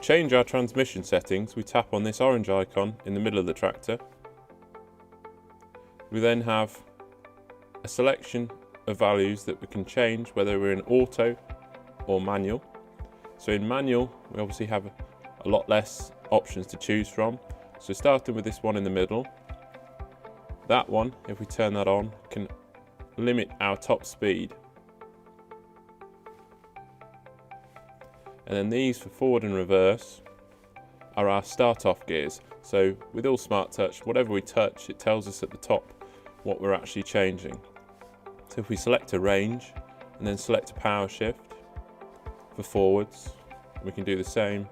change our transmission settings, we tap on this orange icon in the middle of the tractor. We then have a selection of values that we can change, whether we're in auto or manual. So in manual, we obviously have a lot less options to choose from. So starting with this one in the middle, that one, if we turn that on, can limit our top speed. And then these for forward and reverse are our start-off gears. So with all SmartTouch, whatever we touch, it tells us at the top what we're actually changing. So if we select a range and then select a power shift for forwards, we can do the same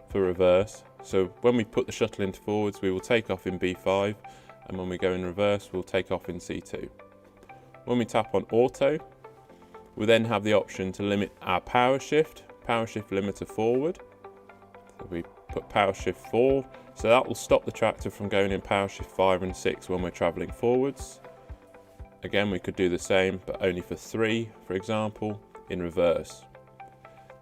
for reverse. So when we put the shuttle into forwards, we will take off in B5, and when we go in reverse, we'll take off in C2. When we tap on auto, we then have the option to limit our power shift limiter forward. So we put power shift 4, so that will stop the tractor from going in power shift 5 and 6 when we're travelling forwards. Again, we could do the same, but only for 3, for example, in reverse.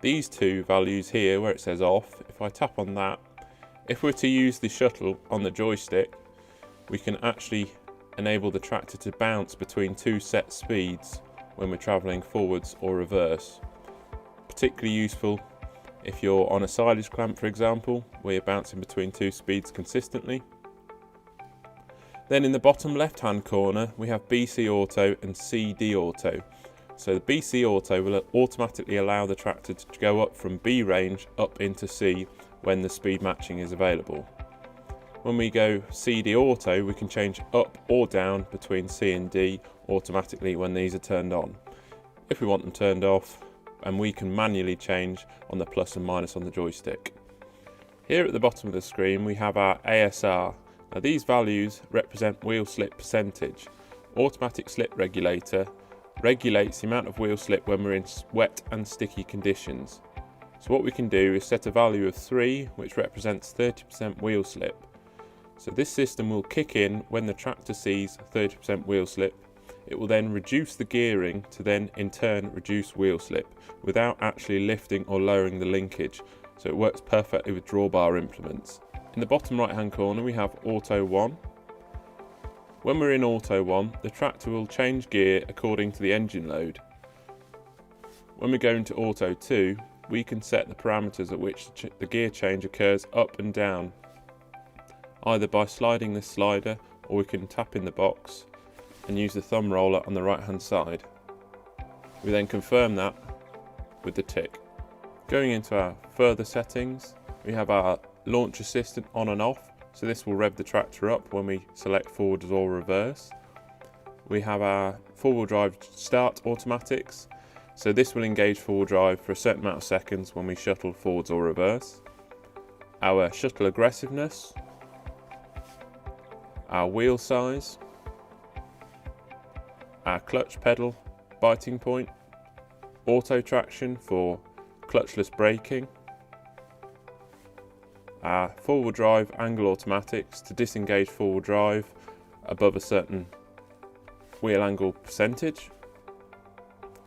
These two values here where it says off, if I tap on that, if we're to use the shuttle on the joystick, we can actually enable the tractor to bounce between two set speeds when we're travelling forwards or reverse. Particularly useful if you're on a silage clamp, for example, where you're bouncing between two speeds consistently. Then in the bottom left hand corner we have BC Auto and CD Auto. So the BC Auto will automatically allow the tractor to go up from B range up into C when the speed matching is available. When we go CD Auto, we can change up or down between C and D automatically when these are turned on. If we want them turned off, and we can manually change on the plus and minus on the joystick. Here at the bottom of the screen we have our ASR. Now these values represent wheel slip percentage. Automatic slip regulator regulates the amount of wheel slip when we're in wet and sticky conditions. So what we can do is set a value of 3, which represents 30% wheel slip. So this system will kick in when the tractor sees 30% wheel slip. It will then reduce the gearing to then in turn reduce wheel slip without actually lifting or lowering the linkage. So it works perfectly with drawbar implements. In the bottom right hand corner we have Auto 1. When we're in Auto 1, the tractor will change gear according to the engine load. When we go into Auto 2, we can set the parameters at which the gear change occurs up and down, either by sliding this slider, or we can tap in the box and use the thumb roller on the right hand side. We then confirm that with the tick. Going into our further settings, we have our launch assistant on and off, so this will rev the tractor up when we select forwards or reverse. We have our four-wheel drive start automatics, so this will engage four-wheel drive for a certain amount of seconds when we shuttle forwards or reverse. Our shuttle aggressiveness, our wheel size, our clutch pedal biting point, auto traction for clutchless braking, our four-wheel drive angle automatics to disengage four-wheel drive above a certain wheel angle percentage,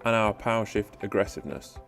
and our power shift aggressiveness.